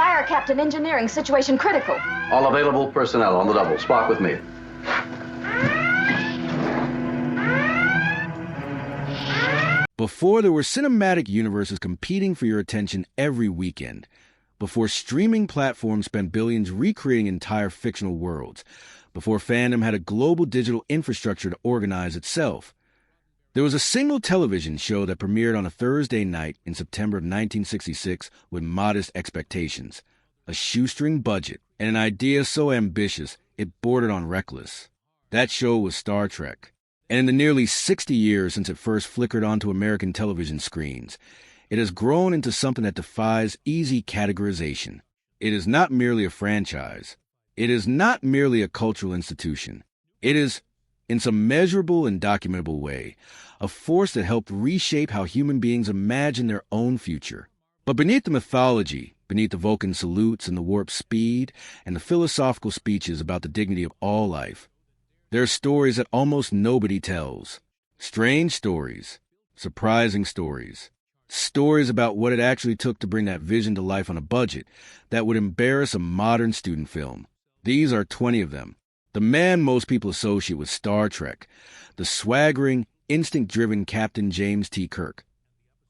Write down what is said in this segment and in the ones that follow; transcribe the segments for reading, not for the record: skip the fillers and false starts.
Fire Captain Engineering, situation critical. All available personnel on the double. Spock with me. Before there were cinematic universes competing for your attention every weekend, before streaming platforms spent billions recreating entire fictional worlds, before fandom had a global digital infrastructure to organize itself, there was a single television show that premiered on a Thursday night in September of 1966 with modest expectations, a shoestring budget, and an idea so ambitious it bordered on reckless. That show was Star Trek. And in the nearly 60 years since it first flickered onto American television screens, it has grown into something that defies easy categorization. It is not merely a franchise. It is not merely a cultural institution. It is, in some measurable and documentable way, a force that helped reshape how human beings imagine their own future. But beneath the mythology, beneath the Vulcan salutes and the warp speed and the philosophical speeches about the dignity of all life, there are stories that almost nobody tells. Strange stories, surprising stories, stories about what it actually took to bring that vision to life on a budget that would embarrass a modern student film. These are 20 of them. The man most people associate with Star Trek, the swaggering, instinct-driven Captain James T. Kirk,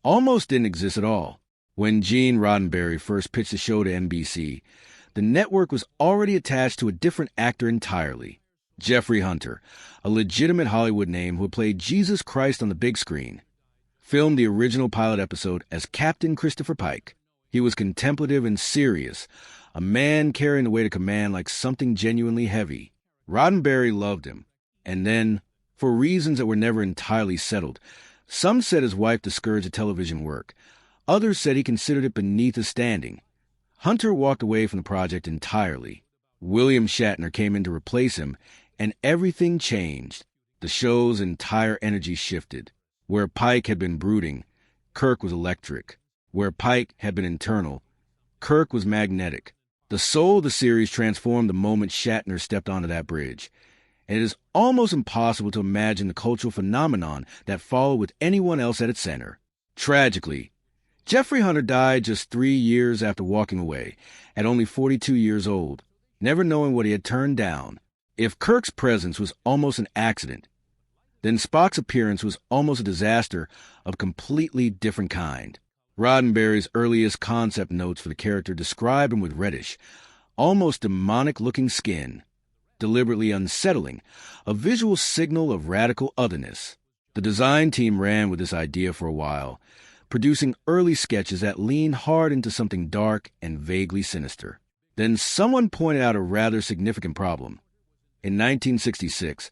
almost didn't exist at all. When Gene Roddenberry first pitched the show to NBC, the network was already attached to a different actor entirely. Jeffrey Hunter, a legitimate Hollywood name who had played Jesus Christ on the big screen, filmed the original pilot episode as Captain Christopher Pike. He was contemplative and serious, a man carrying the weight of command like something genuinely heavy. Roddenberry loved him, and then, for reasons that were never entirely settled, some said his wife discouraged the television work. Others said he considered it beneath his standing. Hunter walked away from the project entirely. William Shatner came in to replace him, and everything changed. The show's entire energy shifted. Where Pike had been brooding, Kirk was electric. Where Pike had been internal, Kirk was magnetic. The soul of the series transformed the moment Shatner stepped onto that bridge. And it is almost impossible to imagine the cultural phenomenon that followed with anyone else at its center. Tragically, Jeffrey Hunter died just 3 years after walking away, at only 42 years old, never knowing what he had turned down. If Kirk's presence was almost an accident, then Spock's appearance was almost a disaster of a completely different kind. Roddenberry's earliest concept notes for the character describe him with reddish, almost demonic-looking skin, deliberately unsettling, a visual signal of radical otherness. The design team ran with this idea for a while, producing early sketches that leaned hard into something dark and vaguely sinister. Then someone pointed out a rather significant problem. In 1966,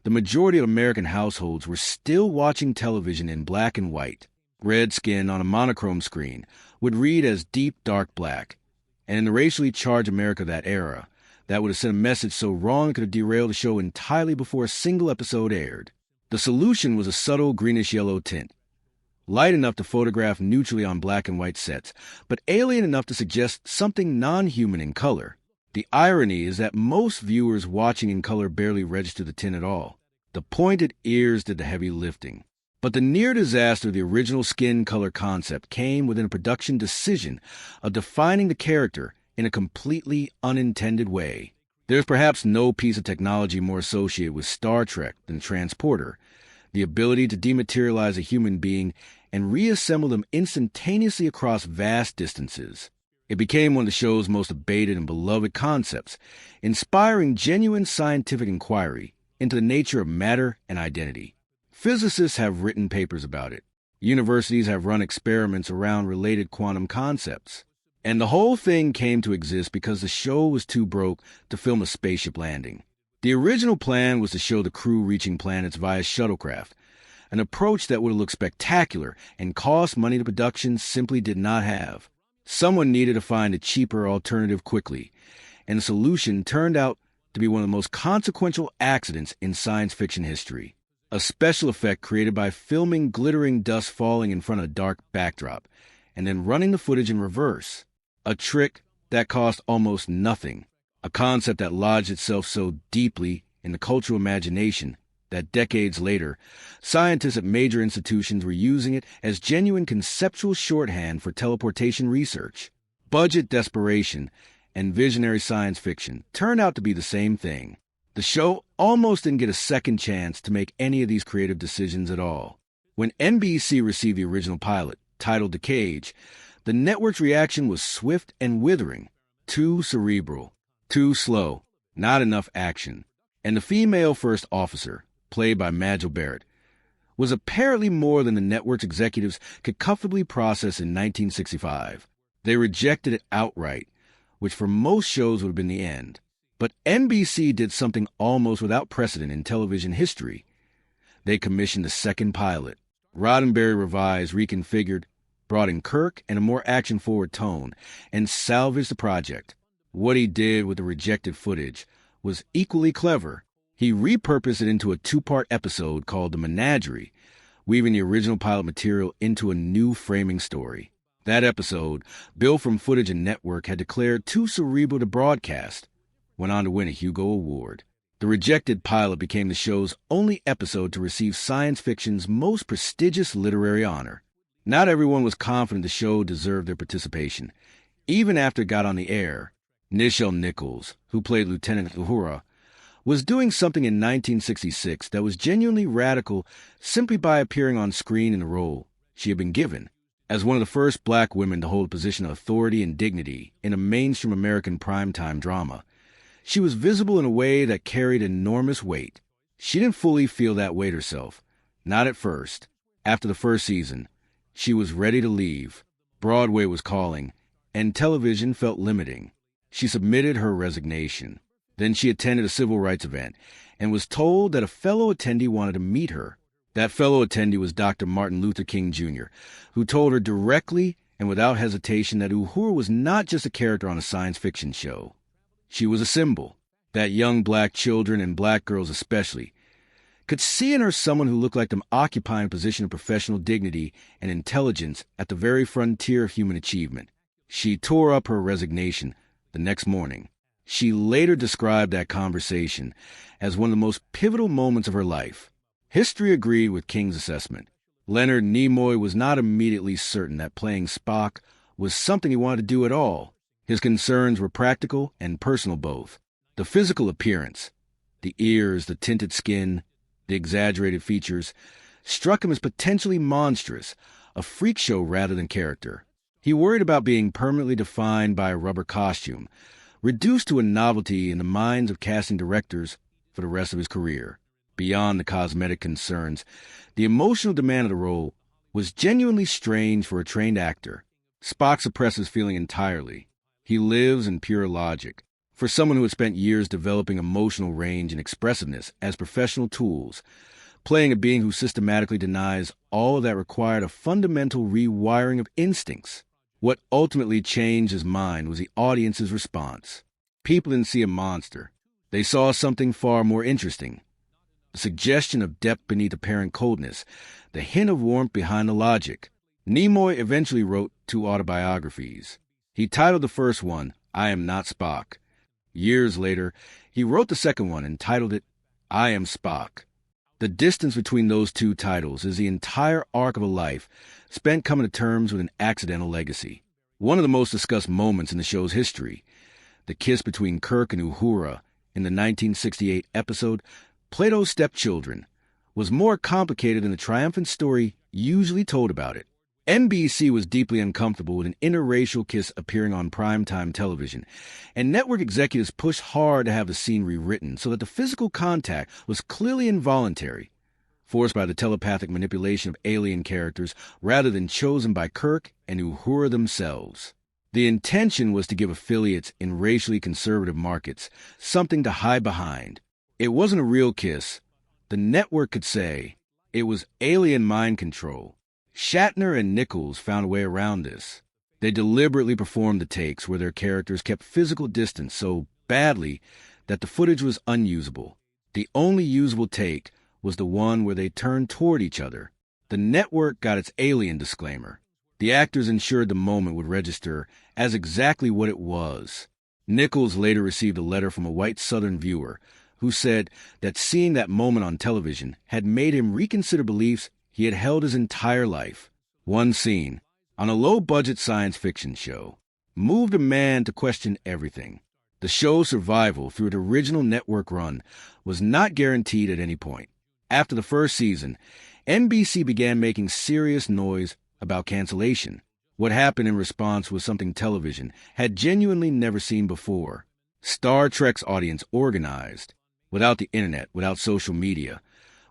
the majority of American households were still watching television in black and white. Red skin on a monochrome screen would read as deep, dark black. And in the racially charged America of that era, that would have sent a message so wrong it could have derailed the show entirely before a single episode aired. The solution was a subtle greenish-yellow tint, light enough to photograph neutrally on black and white sets, but alien enough to suggest something non-human in color. The irony is that most viewers watching in color barely register the tint at all. The pointed ears did the heavy lifting. But the near disaster of the original skin color concept came within a production decision of defining the character in a completely unintended way. There's perhaps no piece of technology more associated with Star Trek than the transporter, the ability to dematerialize a human being and reassemble them instantaneously across vast distances. It became one of the show's most debated and beloved concepts, inspiring genuine scientific inquiry into the nature of matter and identity. Physicists have written papers about it. Universities have run experiments around related quantum concepts. And the whole thing came to exist because the show was too broke to film a spaceship landing. The original plan was to show the crew reaching planets via shuttlecraft, an approach that would have looked spectacular and cost money the production simply did not have. Someone needed to find a cheaper alternative quickly, and the solution turned out to be one of the most consequential accidents in science fiction history. A special effect created by filming glittering dust falling in front of a dark backdrop, and then running the footage in reverse. A trick that cost almost nothing. A concept that lodged itself so deeply in the cultural imagination that decades later, scientists at major institutions were using it as genuine conceptual shorthand for teleportation research. Budget desperation and visionary science fiction turned out to be the same thing. The show almost didn't get a second chance to make any of these creative decisions at all. When NBC received the original pilot, titled The Cage, the network's reaction was swift and withering. Too cerebral, too slow, not enough action. And the female first officer, played by Majel Barrett, was apparently more than the network's executives could comfortably process in 1965. They rejected it outright, which for most shows would have been the end. But NBC did something almost without precedent in television history. They commissioned a second pilot. Roddenberry revised, reconfigured, brought in Kirk and a more action-forward tone, and salvaged the project. What he did with the rejected footage was equally clever. He repurposed it into a two-part episode called The Menagerie, weaving the original pilot material into a new framing story. That episode, built from footage a network had declared too cerebral to broadcast, went on to win a Hugo Award. The rejected pilot became the show's only episode to receive science fiction's most prestigious literary honor. Not everyone was confident the show deserved their participation. Even after it got on the air, Nichelle Nichols, who played Lieutenant Uhura, was doing something in 1966 that was genuinely radical simply by appearing on screen in the role she had been given. As one of the first black women to hold a position of authority and dignity in a mainstream American primetime drama, she was visible in a way that carried enormous weight. She didn't fully feel that weight herself. Not at first. After the first season, she was ready to leave. Broadway was calling, and television felt limiting. She submitted her resignation. Then she attended a civil rights event and was told that a fellow attendee wanted to meet her. That fellow attendee was Dr. Martin Luther King Jr., who told her directly and without hesitation that Uhura was not just a character on a science fiction show. She was a symbol that young black children and black girls especially could see in her someone who looked like them occupying a position of professional dignity and intelligence at the very frontier of human achievement. She tore up her resignation the next morning. She later described that conversation as one of the most pivotal moments of her life. History agreed with King's assessment. Leonard Nimoy was not immediately certain that playing Spock was something he wanted to do at all. His concerns were practical and personal both. The physical appearance, the ears, the tinted skin, the exaggerated features, struck him as potentially monstrous, a freak show rather than character. He worried about being permanently defined by a rubber costume, reduced to a novelty in the minds of casting directors for the rest of his career. Beyond the cosmetic concerns, the emotional demand of the role was genuinely strange for a trained actor. Spock suppresses feeling entirely. He lives in pure logic. For someone who had spent years developing emotional range and expressiveness as professional tools, playing a being who systematically denies all of that required a fundamental rewiring of instincts. What ultimately changed his mind was the audience's response. People didn't see a monster. They saw something far more interesting. The suggestion of depth beneath apparent coldness, the hint of warmth behind the logic. Nimoy eventually wrote 2 autobiographies. He titled the first one, I Am Not Spock. Years later, he wrote the second one and titled it, I Am Spock. The distance between those 2 titles is the entire arc of a life spent coming to terms with an accidental legacy. One of the most discussed moments in the show's history, the kiss between Kirk and Uhura in the 1968 episode Plato's Stepchildren, was more complicated than the triumphant story usually told about it. NBC was deeply uncomfortable with an interracial kiss appearing on primetime television, and network executives pushed hard to have the scene rewritten so that the physical contact was clearly involuntary, forced by the telepathic manipulation of alien characters rather than chosen by Kirk and Uhura themselves. The intention was to give affiliates in racially conservative markets something to hide behind. It wasn't a real kiss. The network could say it was alien mind control. Shatner and Nichols found a way around this. They deliberately performed the takes where their characters kept physical distance so badly that the footage was unusable. The only usable take was the one where they turned toward each other. The network got its alien disclaimer. The actors ensured the moment would register as exactly what it was. Nichols later received a letter from a white Southern viewer who said that seeing that moment on television had made him reconsider beliefs he had held his entire life. One scene, on a low-budget science fiction show, moved a man to question everything. The show's survival through its original network run was not guaranteed at any point. After the first season, NBC began making serious noise about cancellation. What happened in response was something television had genuinely never seen before. Star Trek's audience organized. Without the internet, without social media,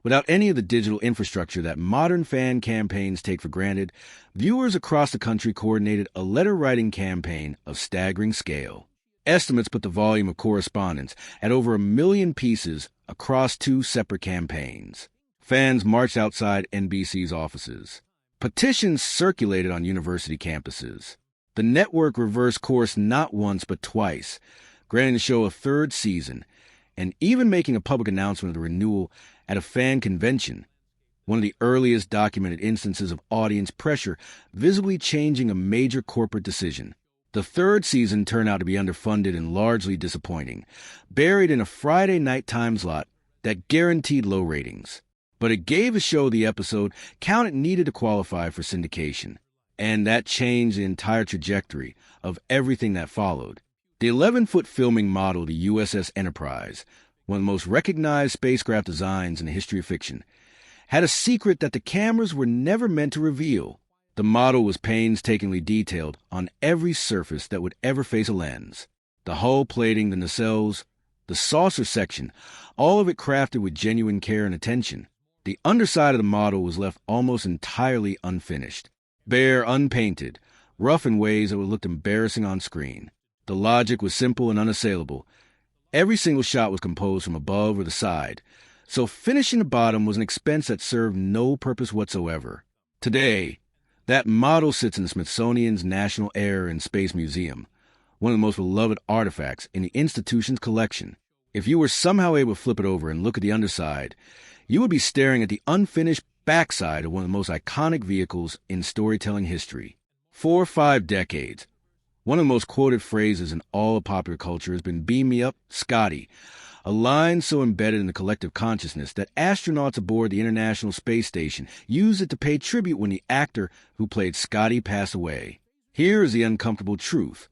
without any of the digital infrastructure that modern fan campaigns take for granted, viewers across the country coordinated a letter-writing campaign of staggering scale. Estimates put the volume of correspondence at over 1 million pieces across 2 separate campaigns. Fans marched outside NBC's offices. Petitions circulated on university campuses. The network reversed course not once but twice, granting the show a 3rd season, and even making a public announcement of the renewal at a fan convention, one of the earliest documented instances of audience pressure visibly changing a major corporate decision. The 3rd season turned out to be underfunded and largely disappointing, buried in a Friday night time slot that guaranteed low ratings. But it gave the show the episode count it needed to qualify for syndication, and that changed the entire trajectory of everything that followed. The 11-foot filming model, the USS Enterprise, one of the most recognized spacecraft designs in the history of fiction, had a secret that the cameras were never meant to reveal. The model was painstakingly detailed on every surface that would ever face a lens. The hull plating, the nacelles, the saucer section, all of it crafted with genuine care and attention. The underside of the model was left almost entirely unfinished, bare, unpainted, rough in ways that would look embarrassing on screen. The logic was simple and unassailable. Every single shot was composed from above or the side, so finishing the bottom was an expense that served no purpose whatsoever. Today, that model sits in the Smithsonian's National Air and Space Museum, one of the most beloved artifacts in the institution's collection. If you were somehow able to flip it over and look at the underside, you would be staring at the unfinished backside of one of the most iconic vehicles in storytelling history. 4 or 5 decades, one of the most quoted phrases in all of popular culture has been "Beam me up, Scotty," a line so embedded in the collective consciousness that astronauts aboard the International Space Station used it to pay tribute when the actor who played Scotty passed away. Here is the uncomfortable truth.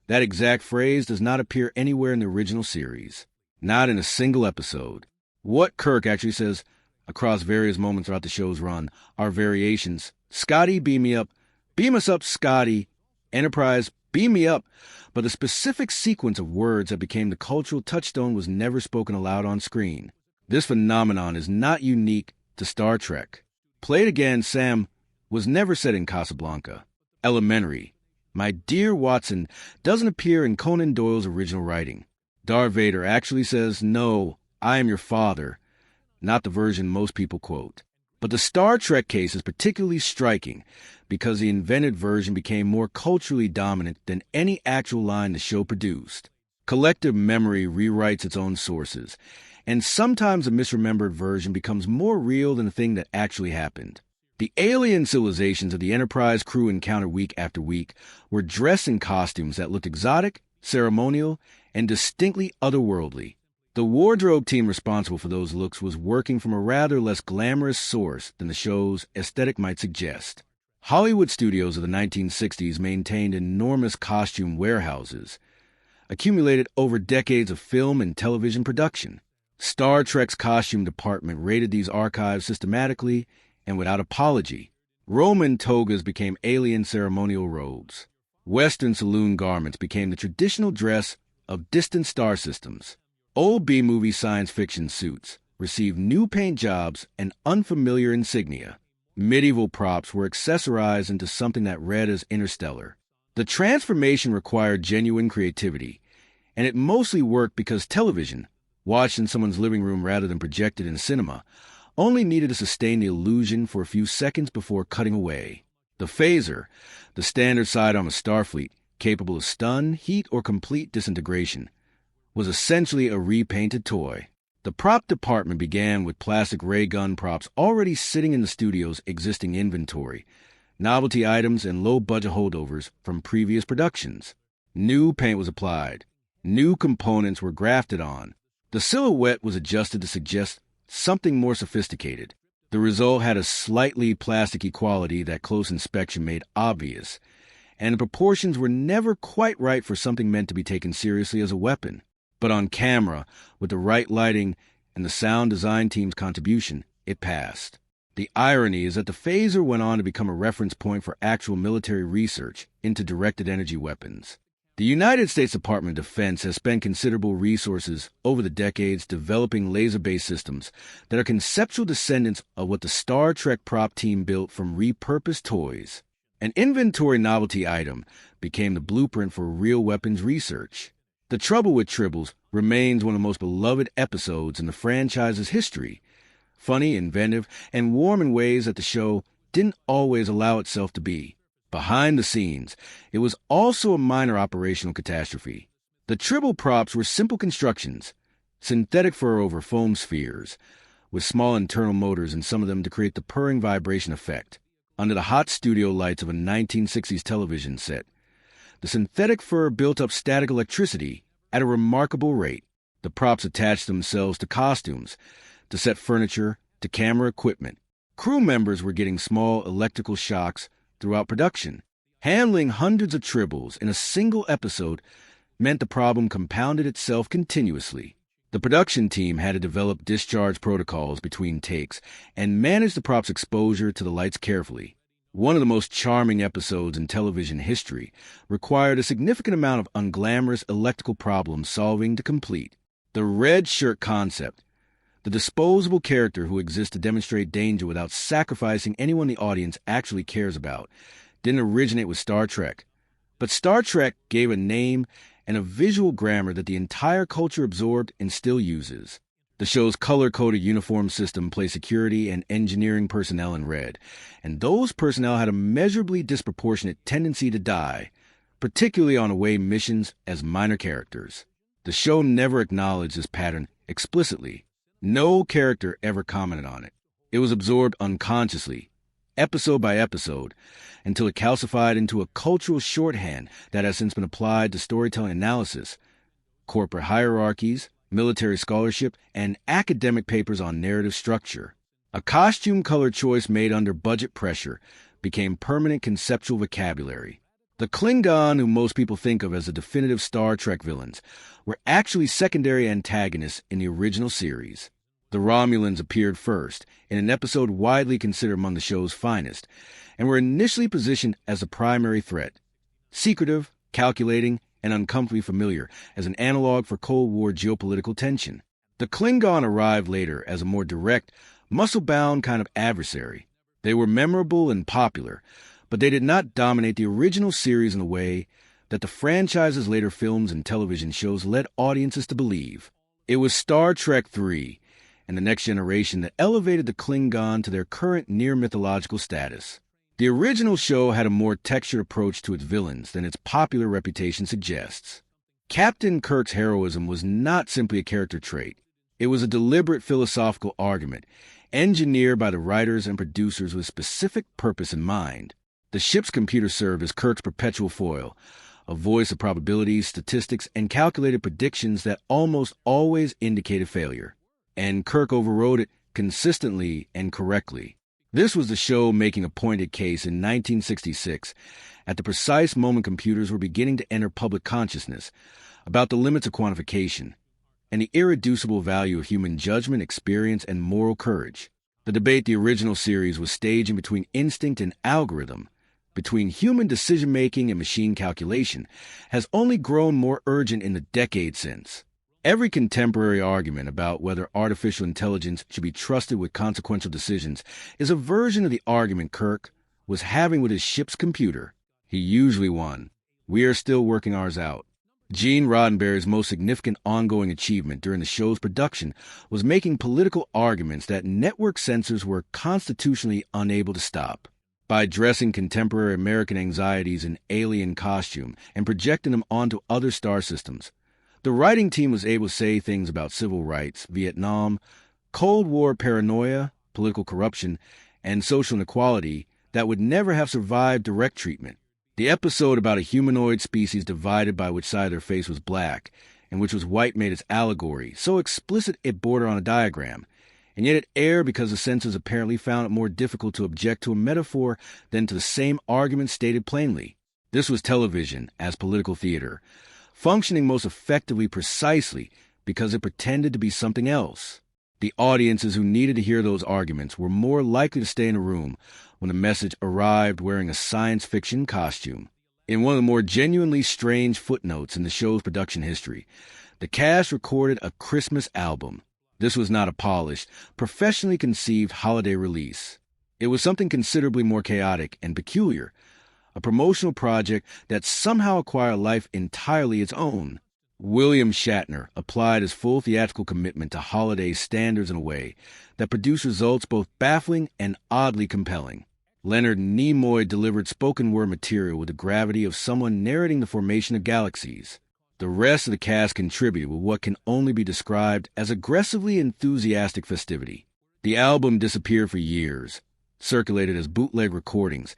That exact phrase does not appear anywhere in the original series, not in a single episode. What Kirk actually says across various moments throughout the show's run are variations: "Scotty, beam me up," "Beam us up, Scotty," "Enterprise, beam me up," but the specific sequence of words that became the cultural touchstone was never spoken aloud on screen. This phenomenon is not unique to Star Trek. "Play it again, Sam" was never said in Casablanca. "Elementary, my dear Watson" doesn't appear in Conan Doyle's original writing. Darth Vader actually says, "No, I am your father," not the version most people quote. But the Star Trek case is particularly striking because the invented version became more culturally dominant than any actual line the show produced. Collective memory rewrites its own sources, and sometimes a misremembered version becomes more real than the thing that actually happened. The alien civilizations of the Enterprise crew encountered week after week were dressed in costumes that looked exotic, ceremonial, and distinctly otherworldly. The wardrobe team responsible for those looks was working from a rather less glamorous source than the show's aesthetic might suggest. Hollywood studios of the 1960s maintained enormous costume warehouses, accumulated over decades of film and television production. Star Trek's costume department raided these archives systematically and without apology. Roman togas became alien ceremonial robes. Western saloon garments became the traditional dress of distant star systems. Old B-movie science fiction suits received new paint jobs and unfamiliar insignia. Medieval props were accessorized into something that read as interstellar. The transformation required genuine creativity, and it mostly worked because television, watched in someone's living room rather than projected in a cinema, only needed to sustain the illusion for a few seconds before cutting away. The phaser, the standard sidearm of Starfleet, capable of stun, heat, or complete disintegration, was essentially a repainted toy. The prop department began with plastic ray gun props already sitting in the studio's existing inventory, novelty items and low-budget holdovers from previous productions. New paint was applied. New components were grafted on. The silhouette was adjusted to suggest something more sophisticated. The result had a slightly plasticky quality that close inspection made obvious, and the proportions were never quite right for something meant to be taken seriously as a weapon. But on camera, with the right lighting and the sound design team's contribution, it passed. The irony is that the phaser went on to become a reference point for actual military research into directed energy weapons. The United States Department of Defense has spent considerable resources over the decades developing laser-based systems that are conceptual descendants of what the Star Trek prop team built from repurposed toys. An inventory novelty item became the blueprint for real weapons research. The Trouble with Tribbles remains one of the most beloved episodes in the franchise's history. Funny, inventive, and warm in ways that the show didn't always allow itself to be. Behind the scenes, it was also a minor operational catastrophe. The Tribble props were simple constructions, synthetic fur over foam spheres, with small internal motors in some of them to create the purring vibration effect. Under the hot studio lights of a 1960s television set, the synthetic fur built up static electricity at a remarkable rate. The props attached themselves to costumes, to set furniture, to camera equipment. Crew members were getting small electrical shocks throughout production. Handling hundreds of tribbles in a single episode meant the problem compounded itself continuously. The production team had to develop discharge protocols between takes and manage the props' exposure to the lights carefully. One of the most charming episodes in television history required a significant amount of unglamorous electrical problem solving to complete. The red shirt concept, the disposable character who exists to demonstrate danger without sacrificing anyone the audience actually cares about, didn't originate with Star Trek. But Star Trek gave a name and a visual grammar that the entire culture absorbed and still uses. The show's color-coded uniform system placed security and engineering personnel in red, and those personnel had a measurably disproportionate tendency to die, particularly on away missions as minor characters. The show never acknowledged this pattern explicitly. No character ever commented on it. It was absorbed unconsciously, episode by episode, until it calcified into a cultural shorthand that has since been applied to storytelling analysis, corporate hierarchies, military scholarship, and academic papers on narrative structure. A costume color choice made under budget pressure became permanent conceptual vocabulary. The Klingon, who most people think of as the definitive Star Trek villains, were actually secondary antagonists in the original series. The Romulans appeared first, in an episode widely considered among the show's finest, and were initially positioned as the primary threat. Secretive, calculating, and uncomfortably familiar as an analog for Cold War geopolitical tension. The Klingon arrived later as a more direct, muscle-bound kind of adversary. They were memorable and popular, but they did not dominate the original series in a way that the franchise's later films and television shows led audiences to believe. It was Star Trek III and The Next Generation that elevated the Klingon to their current near-mythological status. The original show had a more textured approach to its villains than its popular reputation suggests. Captain Kirk's heroism was not simply a character trait. It was a deliberate philosophical argument, engineered by the writers and producers with specific purpose in mind. The ship's computer served as Kirk's perpetual foil, a voice of probabilities, statistics, and calculated predictions that almost always indicated failure. And Kirk overrode it consistently and correctly. This was the show making a pointed case in 1966, at the precise moment computers were beginning to enter public consciousness, about the limits of quantification, and the irreducible value of human judgment, experience, and moral courage. The debate the original series was staging between instinct and algorithm, between human decision-making and machine calculation, has only grown more urgent in the decades since. Every contemporary argument about whether artificial intelligence should be trusted with consequential decisions is a version of the argument Kirk was having with his ship's computer. He usually won. We are still working ours out. Gene Roddenberry's most significant ongoing achievement during the show's production was making political arguments that network censors were constitutionally unable to stop. By dressing contemporary American anxieties in alien costume and projecting them onto other star systems, the writing team was able to say things about civil rights, Vietnam, Cold War paranoia, political corruption, and social inequality that would never have survived direct treatment. The episode about a humanoid species divided by which side of their face was black, and which was white made its allegory, so explicit it bordered on a diagram, and yet it aired because the censors apparently found it more difficult to object to a metaphor than to the same argument stated plainly. This was television as political theater, functioning most effectively precisely because it pretended to be something else. The audiences who needed to hear those arguments were more likely to stay in a room when a message arrived wearing a science fiction costume. In one of the more genuinely strange footnotes in the show's production history, the cast recorded a Christmas album. This was not a polished, professionally conceived holiday release. It was something considerably more chaotic and peculiar, a promotional project that somehow acquired life entirely its own. William Shatner applied his full theatrical commitment to holiday standards in a way that produced results both baffling and oddly compelling. Leonard Nimoy delivered spoken-word material with the gravity of someone narrating the formation of galaxies. The rest of the cast contributed with what can only be described as aggressively enthusiastic festivity. The album disappeared for years, circulated as bootleg recordings,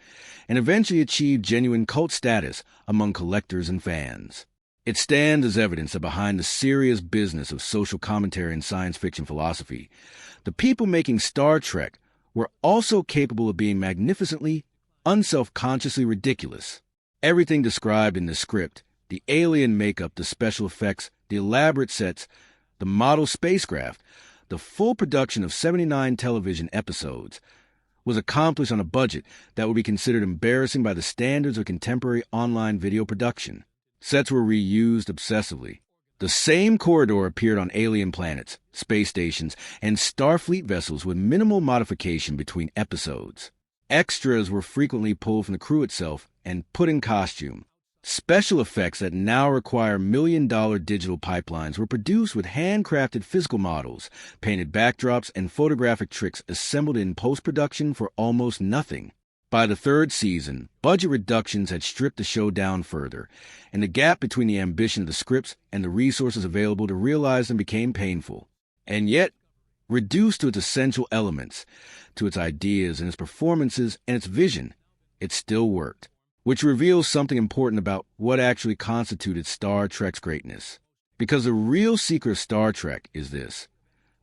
and eventually achieved genuine cult status among collectors and fans. It stands as evidence that behind the serious business of social commentary and science fiction philosophy, the people making Star Trek were also capable of being magnificently, unself-consciously ridiculous. Everything described in the script, the alien makeup, the special effects, the elaborate sets, the model spacecraft, the full production of 79 television episodes, was accomplished on a budget that would be considered embarrassing by the standards of contemporary online video production. Sets were reused obsessively. The same corridor appeared on alien planets, space stations, and Starfleet vessels with minimal modification between episodes. Extras were frequently pulled from the crew itself and put in costume. Special effects that now require million-dollar digital pipelines were produced with handcrafted physical models, painted backdrops, and photographic tricks assembled in post-production for almost nothing. By the third season, budget reductions had stripped the show down further, and the gap between the ambition of the scripts and the resources available to realize them became painful. And yet, reduced to its essential elements, to its ideas and its performances and its vision, it still worked, which reveals something important about what actually constituted Star Trek's greatness. Because the real secret of Star Trek is this: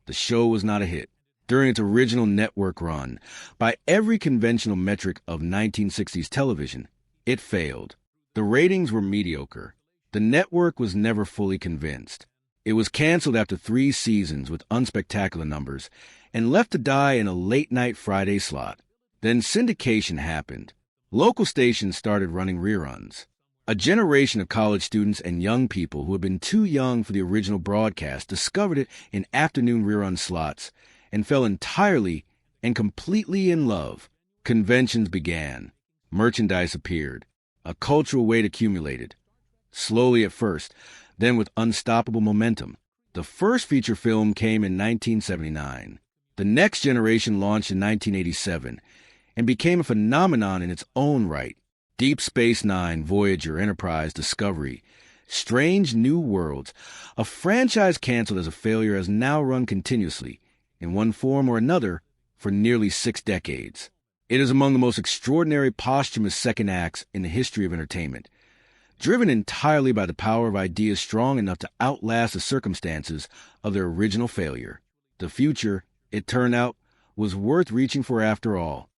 the show was not a hit. During its original network run, by every conventional metric of 1960s television, it failed. The ratings were mediocre. The network was never fully convinced. It was canceled after 3 seasons with unspectacular numbers and left to die in a late-night Friday slot. Then syndication happened. Local stations started running reruns. A generation of college students and young people who had been too young for the original broadcast discovered it in afternoon rerun slots and fell entirely and completely in love. Conventions began. Merchandise appeared. A cultural weight accumulated. Slowly at first, then with unstoppable momentum. The first feature film came in 1979. The Next Generation launched in 1987 and became a phenomenon in its own right. Deep Space Nine, Voyager, Enterprise, Discovery, Strange New Worlds, a franchise canceled as a failure, has now run continuously, in one form or another, for nearly 6 decades. It is among the most extraordinary posthumous second acts in the history of entertainment, driven entirely by the power of ideas strong enough to outlast the circumstances of their original failure. The future, it turned out, was worth reaching for after all.